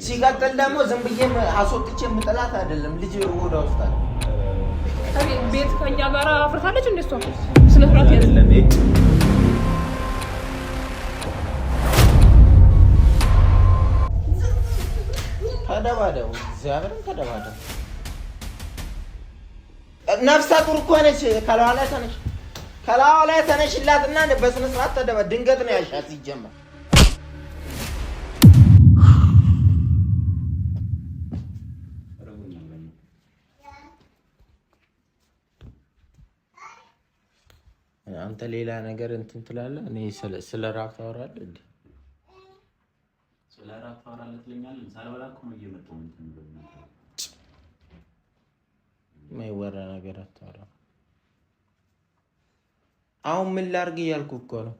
ሲቀጥል ደግሞ ዝም ብዬ አስወጥቼ የምጥላት አይደለም። ልጅ ወዳ ውስጥ አለ ቤት ከኛ ጋር አፍርታለች። እንደሷ ስለ ፍራት አይደለም። ተደባደቡ፣ እግዚአብሔርን ተደባደቡ። ነፍሰ ጡር እኮ ነች። ከላዋ ላይ ተነሽላትና በስነ ስርዓት ተደባ። ድንገት ነው ያሻት ሲጀመር። አንተ ሌላ ነገር እንትን ትላለህ። እኔ ስለ ራብ ታወራለህ እንዴ? ስለ ራብ ታወራለህ ትለኛለህ። ሳልበላ እኮ ነው እየመጣሁ እንትን ብለህ የማይወራ ነገር አታወራ። አሁን ምን ላድርግ እያልኩ እኮ ነው።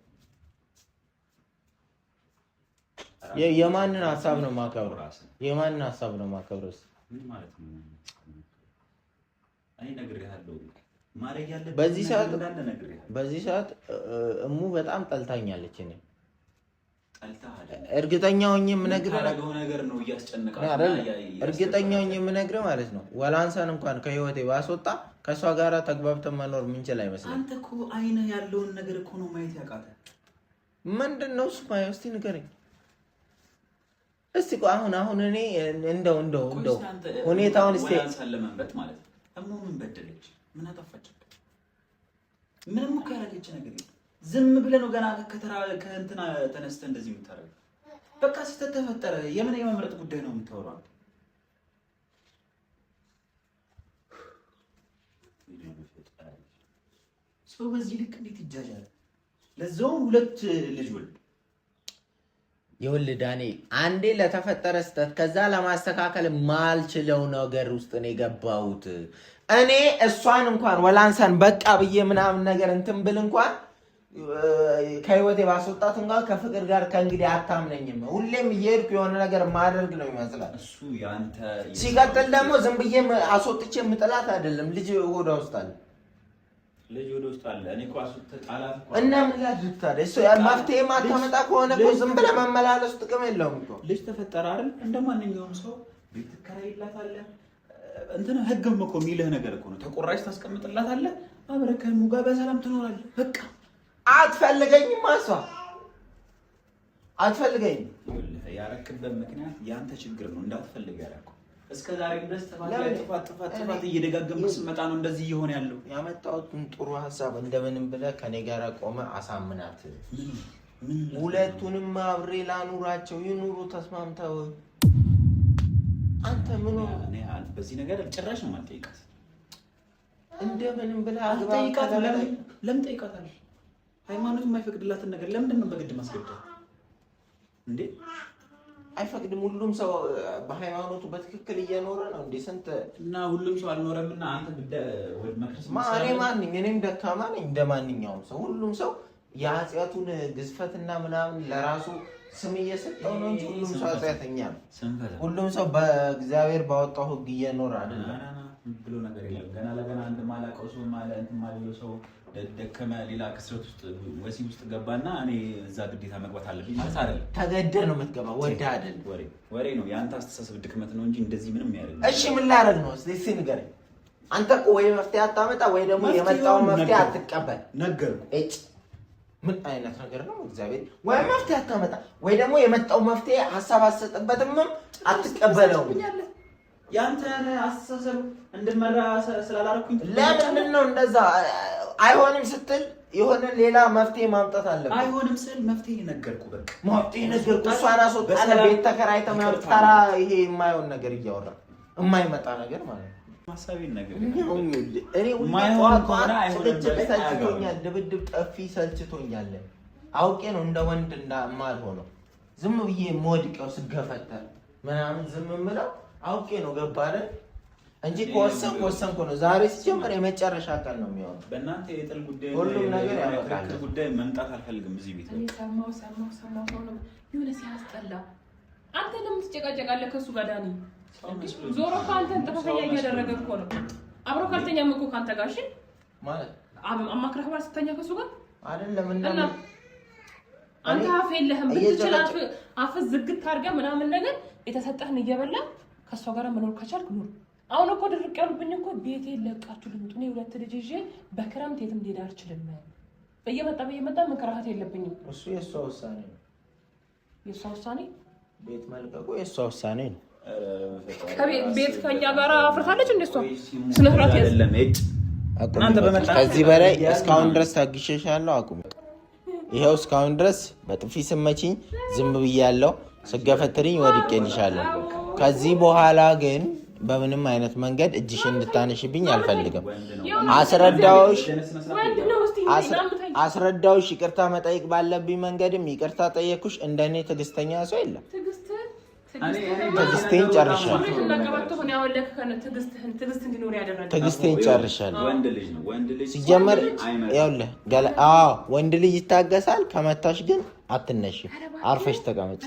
የማንን ሀሳብ ነው የማከብረው? የማንን ሀሳብ ነው የማከብረው? ምን ማለት ነው? እኔ ነግሬሃለሁ። በዚህ ሰዓት እሙ በጣም ጠልታኛለች። እኔ እርግጠኛ ሆኜ የምነግርህ ነገር ነው እያስጨነቀኝ አይደል? እርግጠኛ ሆኜ የምነግርህ ማለት ነው ወላንሳን እንኳን ከህይወቴ ባስወጣ ከሷ ጋራ ተግባብተን መኖር ምንችል አይመስልም። አንተ እኮ አይነህ ያለውን ነገር እኮ ነው ማየት ያቃተህ። ምንድነው እሱ? ማየው እስቲ ንገረኝ እስቲ። አሁን እኔ እንደው ሁኔታውን እስቲ ወላንሳን ለመምረጥ ማለት ነው። እሙ ምን በደለች? ምን አጠፋች? ምንም እኮ ያደረገች ነገር የለም። ዝም ብለህ ነው ገና ከእንትና ተነስተህ እንደዚህ የምታደርገው። በቃ ስህተት ተፈጠረ። የምን የመምረጥ ጉዳይ ነው የምታወራው? ሰው በዚህ ልክ እንዴት ይጃጃል? ለዛውም 2 ልጅ ወልድ። ይኸውልህ ዳኔ፣ አንዴ ለተፈጠረ ስህተት ከዛ ለማስተካከል ማልችለው ነገር ውስጥ ነው የገባሁት። እኔ እሷን እንኳን ወላንሳን በቃ ብዬ ምናምን ነገር እንትን ብል እንኳን ከህይወቴ ባስወጣት እንኳን ከፍቅር ጋር ከእንግዲህ አታምነኝም። ሁሌም እየሄድኩ የሆነ ነገር ማድረግ ነው ይመስላል። እሱ ያንተ ሲቀጥል ደግሞ ዝም ብዬ አስወጥቼ የምጥላት አይደለም። ልጅ ወደ ውስጥ አለ። እኔ እኮ አስወጥተጣላት እና ምን ላድርግ ታዲያ? እሱ መፍትሄ ማታመጣ ከሆነ እኮ ዝም ብለህ መመላለስ ጥቅም የለውም እኮ። ልጅ ተፈጠረ አይደል? እንደማንኛውም ሰው ቤት ትከራይላታለህ። እንትን ህግም እኮ የሚልህ ነገር እኮ ነው። ተቆራጭ ታስቀምጥላታለህ። አብረህ ከእሙ ጋር በሰላም ትኖራለህ። በቃ አትፈልገኝም። እሷ አትፈልገኝም። ያረክበት ምክንያት ያንተ ችግር ነው። እንዳትፈልግ ያረከው እስከ ዛሬ ድረስ ጥፋት እየደጋገምክ ስትመጣ ነው እንደዚህ እየሆነ ያለው። ያመጣሁትን ጥሩ ሀሳብ እንደምንም ብለህ ከኔ ጋር ቆመ አሳምናት። ሁለቱንም አብሬ ላኑራቸው፣ ይኑሩ ተስማምተው። አንተ ምን እኔ በዚህ ነገር ጭራሽ ነው የማልጠይቃት። እንደምንም ብለህ አትጠይቃት። ለምን ጠይቃታለህ? ሃይማኖቱ የማይፈቅድላትን ነገር ለምንድን ነው በግድ ማስገደድ እንዴ? አይፈቅድም። ሁሉም ሰው በሃይማኖቱ በትክክል እየኖረ ነው እንዴ? ስንት እና ሁሉም ሰው አልኖረምና አንተ ወድ መክረስ እኔም ደካማ ነኝ እንደማንኛውም ሰው። ሁሉም ሰው የኃጢአቱን ግዝፈትና ምናምን ለራሱ ስም እየሰጠው ነው እንጂ ሁሉም ሰው ኃጢአተኛ ነው። ሁሉም ሰው በእግዚአብሔር ባወጣው ህግ እየኖረ አይደለም ብሎ ነገር የለም። ገና ለገና አንድ ማላቀው ሰው ማለት ማለው ሰው ደከመ ሌላ ክስረት ውስጥ ወሲብ ውስጥ ገባና እኔ እዛ ግዴታ መግባት አለብኝ ማለት አይደለም። ተገደህ ነው የምትገባው። ወደ አይደል ወሬ ነው። ያንተ አስተሳሰብ ድክመት ነው እንጂ እንደዚህ ምንም ያደርግ። እሺ ምን ላደርግ ነው? እስቲ ንገረኝ። አንተ እኮ ወይ መፍትሄ አታመጣ ወይ ደግሞ የመጣውን መፍትሄ አትቀበል። ነገርኩህ። ምን አይነት ነገር ነው? እግዚአብሔር ወይ መፍትሄ አታመጣ ወይ ደግሞ የመጣው መፍትሄ ሐሳብ አትሰጥበትም፣ አትቀበለውም። ያንተ አስተሳሰብ እንድመራ ስላላረኩኝ ለምንድን ነው እንደዛ? አይሆንም ስትል የሆነ ሌላ መፍትሄ ማምጣት አለብህ። አይሆንም ስል መፍትሄ ነገርኩህ። በቃ መፍትሄ ነገርኩህ። እሷን አስወጣለህ። ቤት ተከራይተህ መፍጠራ ይሄ የማይሆን ነገር እያወራ የማይመጣ ነገር ማለት ነው። ማሳቢን ነገር እኔ ማይሆን ከሆነ አይሆንም። ሰልችቶኛል። ድብድብ ጠፊ ሰልችቶኛል። አውቄ ነው እንደ ወንድ እንዳልሆነው ዝም ብዬ የምወድቀው ስገፈተር ምናምን ዝም የምለው አውቄ ነው። ገባህ አይደል? እንጂ ወሰንኩ ነው። ዛሬ ሲጀምር የመጨረሻ ቀን ነው የሚሆነው። በእናንተ የጥል ጉዳይ ሁሉም ነገር ያበቃል። ጉዳይ መምጣት አልፈልግም እዚህ ቤት። እኔ ሰማው ነው የሆነ ሲያስጠላ። አንተ ለምን ትጨቃጨቃለህ ከሱ ጋር ዳኒ? ዞሮ ካንተን ጥፋተኛ እያደረገ እኮ ነው። አብሮ ካልተኛም እኮ ካንተ ጋር እሺ ማለት አማክረህ ባል ስተኛ ከሱ ጋር አይደለም እና አንተ አፍ የለህም ብትችል አፍ ዝግት አድርገህ ምናምን ነገር የተሰጠህን እየበላ ከሷ ጋር መኖር ከቻልክ ኑር። አሁን እኮ ድርቅ ያሉብኝ እኮ ቤቴ ለቃችሁ ልምጡ። እኔ 2 ልጅ ይዤ በክረምት የትም ልሄድ አልችልም። በየመጣ መከራሃት የለብኝም። እሱ የሷ ውሳኔ ነው። የሷ ውሳኔ ቤት መልቀቁ የሷ ውሳኔ ነው። ቤት ከኛ ጋር አፍርታለች እንደሷ ስለፍራት አይደለም። ከዚህ በላይ እስካሁን ድረስ ታግሼሻለሁ። አቁም። ይሄው እስካሁን ድረስ በጥፊ ስመችኝ ዝም ብያለሁ። ስገፈትሪኝ ወድቄልሻለሁ። ከዚህ በኋላ ግን በምንም አይነት መንገድ እጅሽ እንድታነሽብኝ አልፈልግም። አስረዳውሽ ይቅርታ መጠየቅ ባለብኝ መንገድም ይቅርታ ጠየኩሽ። እንደኔ ትዕግስተኛ ሰው የለም። ትዕግስቴን ጨርሻለሁ። ትዕግስቴን ጨርሻለሁ። ሲጀመር ይኸውልህ ወንድ ልጅ ይታገሳል። ከመታሽ ግን አትነሽም። አርፈሽ ተቀመጭ።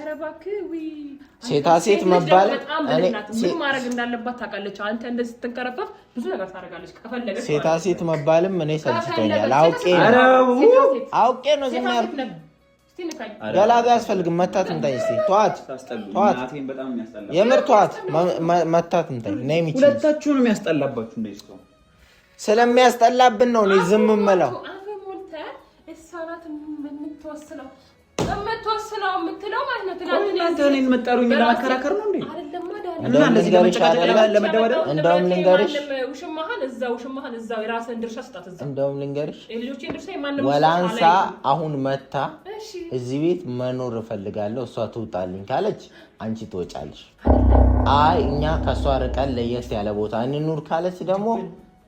ሴታ ሴት መባል እኔ ምን ማድረግ እንዳለባት ታውቃለች። አንተ እንደዚህ ስትንከረፈፍ ብዙ ነገር ታደርጋለች። ከፈለገች ሴታ ሴት መባልም እኔ ሰልችቶኛል። አውቄ ነው ዝም ያልኩት። ገላጋ አያስፈልግም። መታት እንታኝ እስቲ ተዋት። የምር ተዋት። መታት እንታኝ ነይ። የሚችል ሁለታችሁንም ያስጠላባችሁ እንደዚህ ነው። ስለሚያስጠላብን ነው እኔ ዝም የምለው። የምትወስነው የምትለው ማለት ነው። እናንተ እኔን መጣሩኝ ለማከራከር ነው እንዴ? እና እንደዚህ ለመደባደብ እንደውም ልንገርሽ፣ ውሽማህን እዛው የራስህን ድርሻ ስጣት። እዛው እንደውም ልንገርሽ፣ የልጆቼን ድርሻ የማንም ወላንሳ አሁን መታ እዚህ ቤት መኖር እፈልጋለሁ እሷ ትውጣልኝ ካለች አንቺ ትወጫለሽ። አይ እኛ ከሷ ርቀን ለየት ያለ ቦታ እንኑር ካለች ደግሞ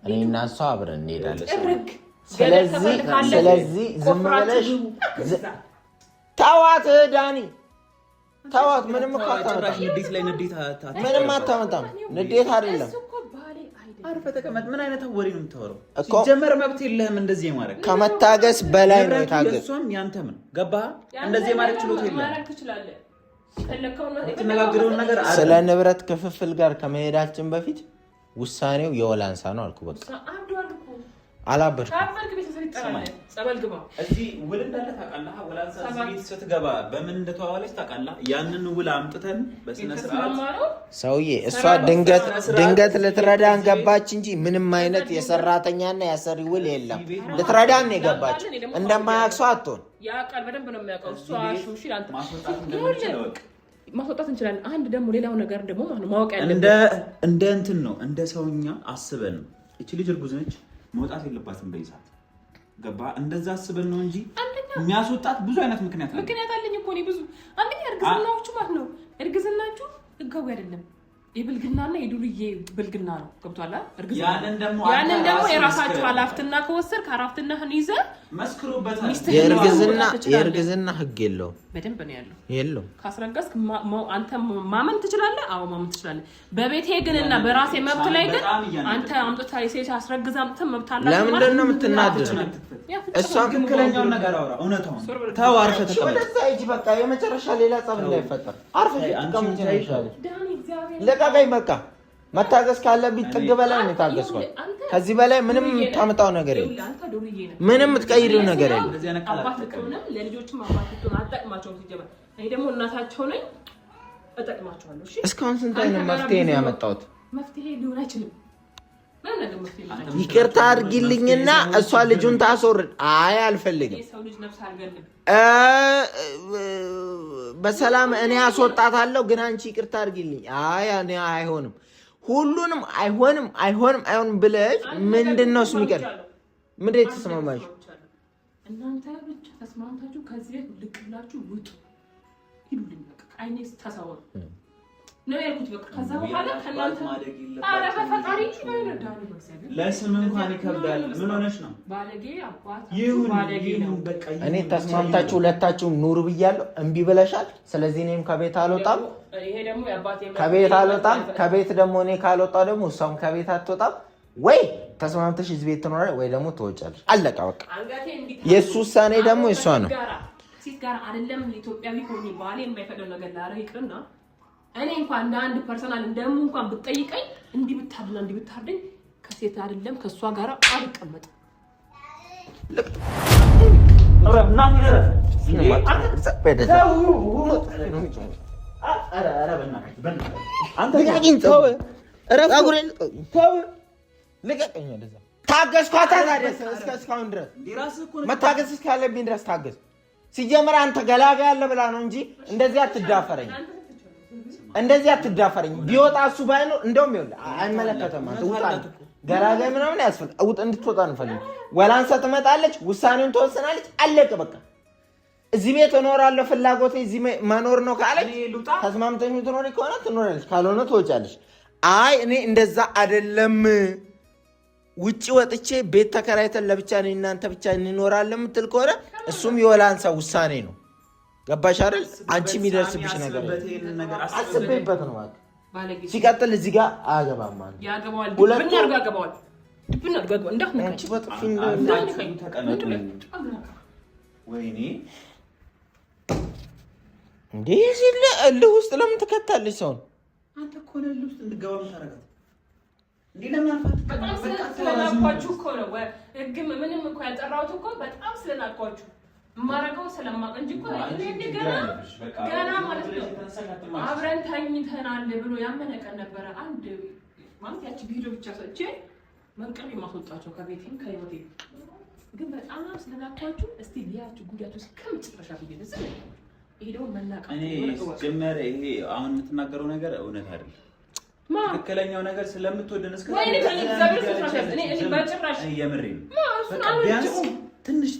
እኔና እሷ አብረን እንሄዳለን። ስለዚህ ዝም ብለሽ ተዋት ዳኒ፣ ተዋት። ምንም እኮ አታመጣም። ምንም አታመጣም። ንዴት አይደለም። አርፈህ ተቀመጥ። ምን አይነት ወሬ ነው የምታወራው? ሲጀመር መብት የለህም እንደዚህ የማድረግ። ከመታገስ በላይ ነው የታገስ። እሷም ያንተም ነው። ገባህ? እንደዚህ የማድረግ ችሎታ የለህም። የምትነጋገረውን ነገር ስለ ንብረት ክፍፍል ጋር ከመሄዳችን በፊት ውሳኔው የወላንሳ ነው አልኩ። በቃ አላበድኩም። እዚህ ውል እንዳለ ታውቃለህ። ወላንሳ እዚህ ቤት ስትገባ በምን እንደተዋዋለች ታውቃለህ። ያንን ውል አምጥተን በስነ ስርዓት ሰውዬ፣ እሷ ድንገት ልትረዳን ገባች እንጂ ምንም አይነት የሰራተኛና የአሰሪ ውል የለም። ልትረዳን ነው የገባች። እንደማያውቅ ሰው አትሆን። ያውቃል፣ በደንብ ነው የሚያውቀው። እሷ ሹሺ አንተ ማስወጣት እንችላለን። አንድ ደግሞ ሌላው ነገር ደግሞ ማወቅ ያለብን እንደ እንትን ነው፣ እንደ ሰውኛ አስበን ነው። እቺ ልጅ እርጉዝ ነች፣ መውጣት የለባትም በይሳት። ገባ? እንደዛ አስበን ነው እንጂ የሚያስወጣት ብዙ አይነት ምክንያት አለኝ እኮ ነው። ብዙ አንደኛ እርግዝናዎቹ ማለት ነው። እርግዝናችሁ ህጋዊ አይደለም። የብልግናና የዱርዬ ብልግና ነው። ገብቷል? ያንን ደግሞ የራሳችሁ ሀላፍትና ከወሰድክ ሀላፍትናህን ይዘህ መስክሩበታል። የእርግዝና ህግ የለውም። በደንብ ነው ያለው። የለውም። ካስረገዝክ አንተ ማመን ትችላለህ። አዎ ማመን ትችላለህ። በቤቴ ግንና በራሴ መብት ላይ ግን አንተ አምጥታ የሴት አስረግዛ አምጥተህ መብት አላችሁ። ለምንድን ነው የምትናደደው? እሷም ትክክለኛውን ነገር አውራ። እውነታውን ተው። አርፈህ ተቀመጥ። ወደዛ ሂጂ። በቃ የመጨረሻ ሌላ ጸብ እንዳይፈጠር አርፈህ ተቀመጥ። ለቃቃይ በቃ መታገስ ካለብኝ ጥግ በላይ ነው የታገስኩት። ከዚህ በላይ ምንም ታመጣው ነገር የለም። ምንም የምትቀይሪው ነገር የለም። አባት ከሆነ ለልጆችም አባት ከሆነ አጠቅማቸው ሲጀመር እኔ ደግሞ እናታቸው ነኝ፣ እጠቅማቸዋለሁ። እሺ እስካሁን ስንት አይነት መፍትሄ ነው ያመጣሁት? መፍትሄ ሊሆን አይችልም። ይቅርታ አድርጊልኝና እሷ ልጁን ታስወርድ። አይ አልፈልግም። የሰው ልጅ ነፍስ አልገልም። በሰላም እኔ አስወጣታለሁ፣ ግን አንቺ ይቅርታ አድርጊልኝ። አይ እኔ አይሆንም፣ ሁሉንም አይሆንም ብለሽ ምንድነው እሱ የሚቀር? ምንድን ነው የተስማማችሁ? እናንተ ብቻ ተስማምታችሁ ከዚህ ቤት ልቅ ብላችሁ ውጡ። ሂዱልኝ በቃ አይኔ ተሰወሩ ነው ያልኩት። በቃ ከዛ በኋላ ከናንተ አረ በፈጣሪ ይወዳሉ። በእግዚአብሔር ለስም እንኳን ይከብዳል። ምን ሆነሽ ነው? ባለጌ አባት ይሁን ባለጌ ነው። በቃ እኔ ተስማምታችሁ ሁለታችሁም ኑሩ ብያለሁ። እምቢ ብለሻል። ስለዚህ እኔም ከቤት አልወጣም። ይሄ ደግሞ የአባቴ ከቤት አልወጣም። ከቤት ደግሞ እኔ ካልወጣሁ ደግሞ እሷም ከቤት አትወጣም። ወይ ተስማምተሽ እዚህ ቤት ትኖራለሽ ወይ ደግሞ ትወጫለሽ። አለቃ በቃ። የእሱ ውሳኔ ደግሞ እሷ ነው። ሴት ጋር አይደለም ኢትዮጵያዊ ሆኜ ባሌ የማይፈቅደው ነገር ላረግ ይቅርና እኔ እንኳን እንደ አንድ ፐርሰናል እንደሙ እንኳን ብትጠይቀኝ እንዲህ ብታድና እንዲህ ብታርደኝ ከሴት አይደለም ከሷ ጋር አልቀመጥም። ታገዝኳታ ታዲያ እስካሁን ድረስ መታገዝ እስካለብኝ ድረስ ታገዝ። ሲጀምር አንተ ገላጋ ያለ ብላ ነው እንጂ እንደዚህ አትዳፈረኝ። ቢወጣ እሱ ባይኖር እንደውም ይኸውልህ አይመለከተም። አንተ ውጣ ገላጋ ምናምን ያስፈልግ እንድትወጣ እንፈልግ። ወላንሳ ትመጣለች፣ ውሳኔውን ትወስናለች። አለቀ በቃ። እዚህ ቤት እኖራለሁ ፍላጎቴ እዚህ መኖር ነው ካለች ተስማምተኝ ትኖሪ ከሆነ ትኖራለች፣ ካልሆነ ትወጫለች። አይ እኔ እንደዛ አይደለም ውጪ ወጥቼ ቤት ተከራይተን ለብቻ ነኝ እናንተ ብቻ እንኖራለን የምትል ከሆነ እሱም የወላንሳ ውሳኔ ነው። ገባሽ አይደል? አንቺ የሚደርስብሽ ነገር አስቤበት ነው ማለት። ሲቀጥል እዚህ ጋር አያገባም ማለት ያገባዋል። ድብን አድርጎ ያገባዋል። ድብን አድርጎ ያገባዋል። አንቺ በጥፊ ወይኔ እንዴ ሲል እልህ ውስጥ ለምን ትከታለች ሰውን? አንተ እኮ ነው እልህ ውስጥ እንድገባ የምታረጋት። በጣም ስለናኳችሁ እኮ ነው። ህግም ምንም እኮ ያልጠራሁት እኮ በጣም ስለናኳችሁ የማደርገው ስለማውቅ እንጂ እኮ ገና ማለት ነው አብረን ተኝተናል ብሎ ያመነ ቀን ነበረ። አንድ ማለት ያቺ ቪዲዮ ብቻ ሰጥቼ መንቀል የማስወጣቸው ከቤቴም ከህይወቴ ግን በጣም ስለናኳችሁ እስቲ ሊያችሁ ጉዳያችሁ እስከመጨረሻ ብዬሽ ይሄ ደግሞ መናቃ እኔ ጀመረ። ይሄ አሁን የምትናገረው ነገር እውነት አይደለም። ትክክለኛው ነገር ስለምትወደን እስከ ቢያንስ ትንሽ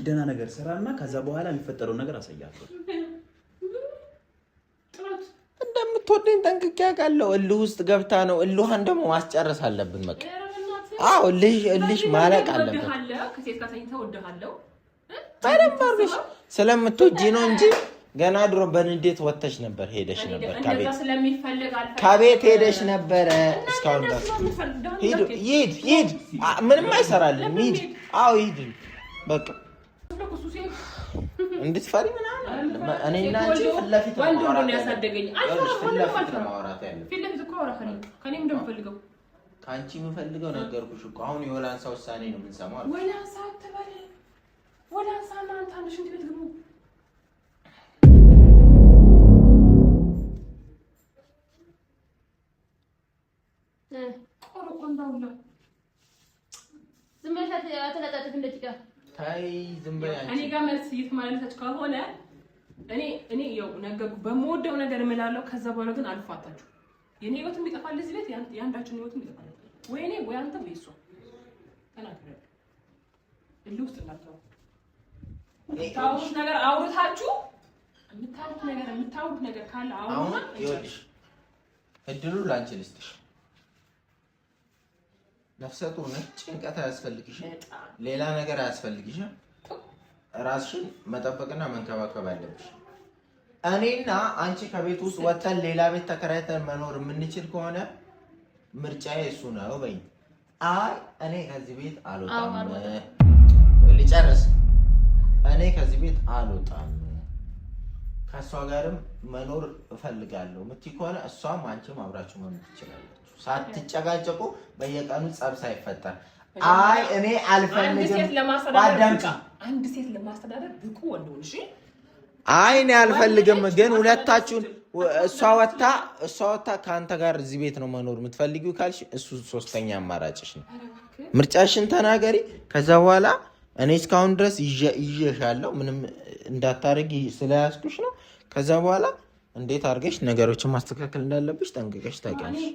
ደህና ነገር ስራና ከዛ በኋላ የሚፈጠረው ነገር አሳያለሁ። እንደምትወደኝ ጠንቅቄ አውቃለሁ። እልህ ውስጥ ገብታ ነው። እልኋን ደግሞ ማስጨረስ አለብን። በቃ አዎ እልሽ ማለቅ አለበት። በደንብ አድርገሽ ስለምትወጂ ነው እንጂ ገና ድሮ በንዴት ወጥተሽ ነበር፣ ሄደሽ ነበር ከቤት ሄደሽ ነበረ። እስካሁን ድረስ ሂድ ምንም አይሰራልም። ሂድ አዎ ሂድ በቃ እንድትፈሪ ምናምን እኔና አንቺ ፊት ለፊት ከአንቺ የምፈልገው ነገርኩሽ እኮ አሁን የወላንሳ ውሳኔ ነው የምንሰማው። እኔ ጋር መልስ እየተመላለሰች ከሆነ እኔ ያው ነገርኩ በምወደው ነገር እምላለሁ። ከዛ በኋላ ግን አልፋታችሁ። የኔ ህይወትም ቢጠፋል እዚህ ቤት ያንዳችን ህይወትም ቢጠፋል ወይ እኔ ወይ አንተ ወይ እሷ ተናግረን እልህ ውስጥ እንዳትገቡ። የምታወሩት ነገር አውርታችሁ የምታወሩት ነገር ካለ አሁን ይኸውልሽ እድሉ ላንቺ ልስጥሽ። ነፍሰ ጡር ነሽ፣ ጭንቀት አያስፈልግሽም፣ ሌላ ነገር አያስፈልግሽም። ራስሽን መጠበቅና መንከባከብ አለብሽ። እኔና አንቺ ከቤት ውስጥ ወጥተን ሌላ ቤት ተከራይተን መኖር የምንችል ከሆነ ምርጫዬ እሱ ነው በይኝ። አይ እኔ ከዚህ ቤት አልወጣም፣ ልጨርስ። እኔ ከዚህ ቤት አልወጣም፣ ከእሷ ጋርም መኖር እፈልጋለሁ የምትይ ከሆነ እሷም አንቺም አብራችሁ መኖር ትችላላችሁ፣ ሳትጨቃጨቁ በየቀኑ ጸብ ሳይፈጠር። አይ እኔ አልፈልግም። አንድ ሴት ለማስተዳደር ብቁ ወንድ ሆነሽ አይ እኔ አልፈልግም። ግን ሁለታችሁን እሷ ወጣ ከአንተ ጋር እዚህ ቤት ነው መኖር የምትፈልጊው ካልሽ እሱ ሶስተኛ አማራጭሽ ነው። ምርጫሽን ተናገሪ። ከዛ በኋላ እኔ እስካሁን ድረስ ይዤሻለሁ ምንም እንዳታረጊ ስለያዝኩሽ ነው። ከዛ በኋላ እንዴት አድርገሽ ነገሮችን ማስተካከል እንዳለብሽ ጠንቅቀሽ ታውቂያለሽ።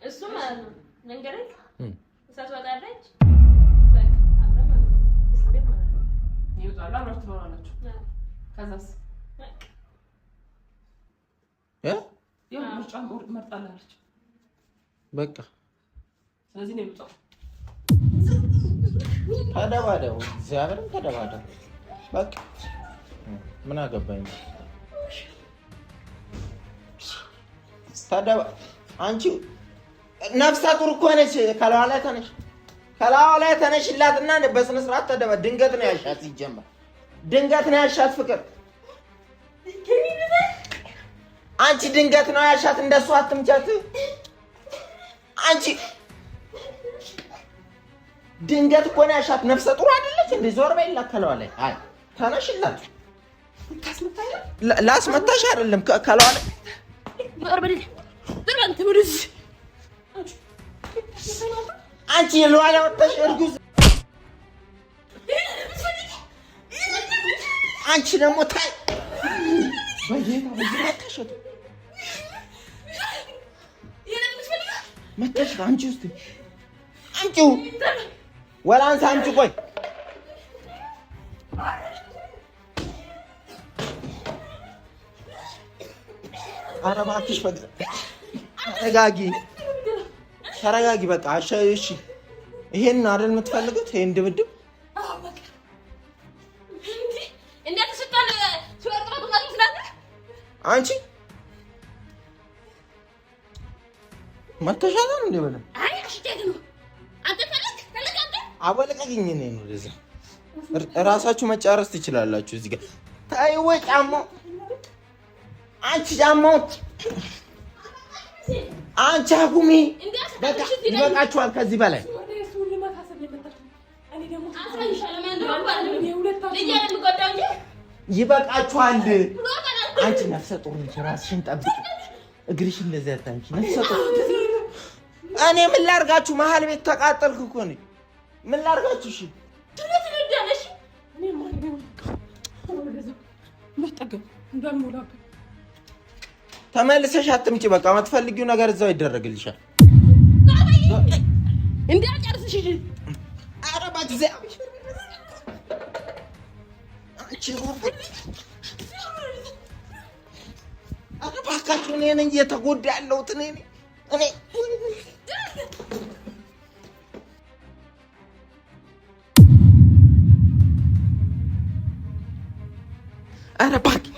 እሱ ማለት ነው መንገረኝ እሳት ወጣለች ይወጣሉ አብራችሁ ትኖራላችሁ። ከዛስ ያው ምርጫን መርጣለች በቃ። ስለዚህ ነው የምጣው። ተደባደቡ፣ እግዚአብሔርን ተደባደቡ በቃ። ምን አገባኝ ተደባ። አንቺ ነፍሰ ጡር እኮ ነች። ከላዋ ላይ ተነሽላትና በስነ ስርዓት ተደባ። ድንገት ነው ያሻት፣ ሲጀመር ድንገት ነው ያሻት ፍቅር። አንቺ ድንገት ነው ያሻት፣ እንደሱ አትምቻት። አንቺ ድንገት እኮ ነው ያሻት። ነፍሰ ጡር አይደለች እንዴ? ዞር በይላ ከላዋ ላይ። አይ ተነሽላት። ላስመታሽ አይደለም ከለዋለ አንቺ ለዋለ ወጣሽ እርጉዝ አንቺ ደግሞ ታይ በጌታ በጌታ መጣሽ አንቺ ውስጥ አንቺው ወላንሳ አንቺ ቆይ ኧረ እባክሽ ተረጋጊ በቃ እሺ ይሄን አይደል የምትፈልጉት ይሄን ድብድብ አንቺ መተሻለን እንዴ በለ አይ እሺ ደግሞ አንተ አበለቀኝ እኔ ነው ለዛ ራሳችሁ መጫረስ ትችላላችሁ እዚህ ጋር ታይወ ጫማው አንቺ ጫማው አንቺ አቁሚ በቃ ይበቃችኋል ከዚህ በላይ ይበቃችኋል አንቺ ነፍሰ ጡር ነሽ ራስሽን ጠብቂ እግርሽን እንደዚህ አታንቺ ነፍሰ ጡር እኔ ምን ላድርጋችሁ መሀል ቤት ተቃጠልኩ እኮ ነኝ ምን ላድርጋችሁ እሺ ትልትልዳለሽ እኔ ማን መጣገብ እንዳልሞላብ ተመልሰሽ አትምጪ በቃ የምትፈልጊው ነገር እዛው ይደረግልሻል እንዳጨርስሽ እሺ ኧረ ባትዘ አንቺ ኧረ እባካችሁ እኔ ነኝ እየተጎዳ ያለሁት እኔ ኧረ እባክህ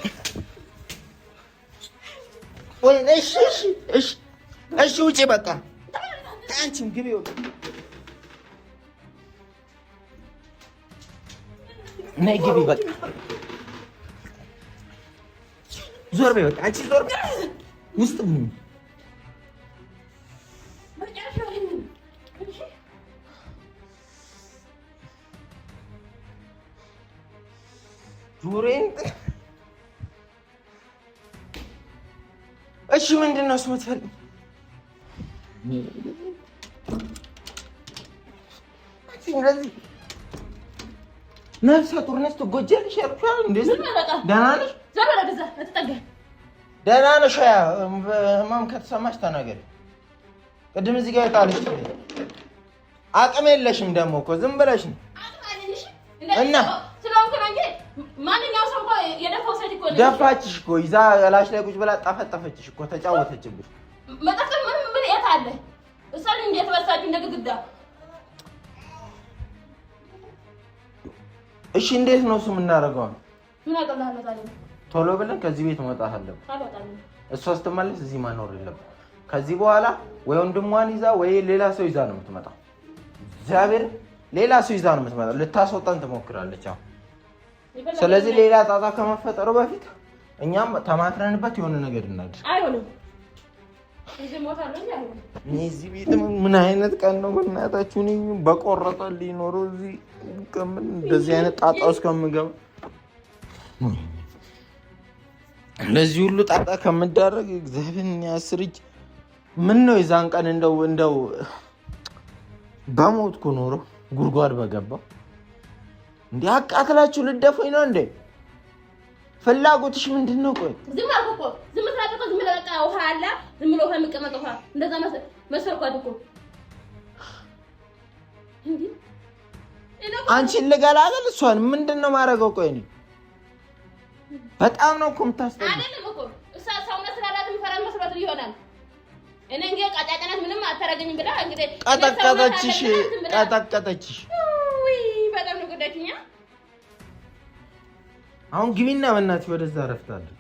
ወይ እሺ ውጪ በቃ አንቺም ግቢ ወጣ ነይ ግቢ በቃ ዞር በይ በቃ አንቺ ዞር ውስጥ ምን ዙሬን እሺ ምንድን ነው የምትፈልጊው ስለዚህ ነፍሰ ጡር ነሽ ትጎጃለሽ ያልኩሽ እንደዚህ ደህና ነሽ ደህና ነሽ ህመም ከተሰማሽ ተናገሪ ቅድም እዚህ ጋር ጣልሽ አቅም የለሽም ደግሞ እኮ ዝም ብለሽ ነው እና ማንኛው ሰው እኮ የደፋው ሴት እኮ ደፋችሽ እኮ ይዛ ላሽ ላይ ቁጭ ብላ ጣፈጠፈችሽ እኮ ተጫወተችብሽ መጣፈጥ ምን የት አለ እሷን እንዴት ወሳችሁ እንደግድዳ እሺ እንዴት ነው እሱ የምናደርገው ምን አቀላለ ታዲያ ቶሎ ብለን ከዚህ ቤት መውጣት አለብን አልወጣም እሷ ስትመለስ እዚህ ማኖር የለብን ከዚህ በኋላ ወይ ወንድሟን ይዛ ወይ ሌላ ሰው ይዛ ነው የምትመጣው እግዚአብሔር ሌላ ሰው ይዛ ነው የምትመጣው ልታስወጣን ትሞክራለች አሁን ስለዚህ ሌላ ጣጣ ከመፈጠሩ በፊት እኛም ተማክረንበት የሆነ ነገር እናድርግ አይሆንም እዚህ ሞታለኝ አይሆንም እዚህ ቤት ምን አይነት ቀን ነው በእናታችሁ ነኝ በቆረጠልኝ ኖሮ እዚህ ከምን እንደዚህ አይነት ጣጣ ውስጥ ከምገባ ለዚህ ሁሉ ጣጣ ከምዳረግ እግዚአብሔርን ያስርጅ ምን ነው የዛን ቀን እንደው በሞትኩ ኖሮ ጉድጓድ በገባው እንዴ አቃጥላችሁ ልደፉኝ ነው እንዴ ፍላጎትሽ ምንድነው ቆይ ዝም አልኩ እኮ ዝም ስላልኩ ዝም ለበቃ ውሃ አለ ዝም ብሎ ውሃ የሚቀመጥ ውሃ እንደዛ መሰርኳት እኮ እንዴ አንቺን ልገላገል እሷን ምንድነው ማረገው ቆይ እኔ በጣም ነው እኮ የምታስጠላው አይደለም እኮ እሷ ሰውነት ስላላት ምፈራ መስራት ይሆናል እኔ እንግዲህ ቃጫጫነት ምንም አታረገኝም ብላ እንግዲህ ቀጠቀጠችሽ ወይ በጣም ነው ጉዳችኛ አሁን ግቢና በእናትሽ ወደዛ ረፍታለሁ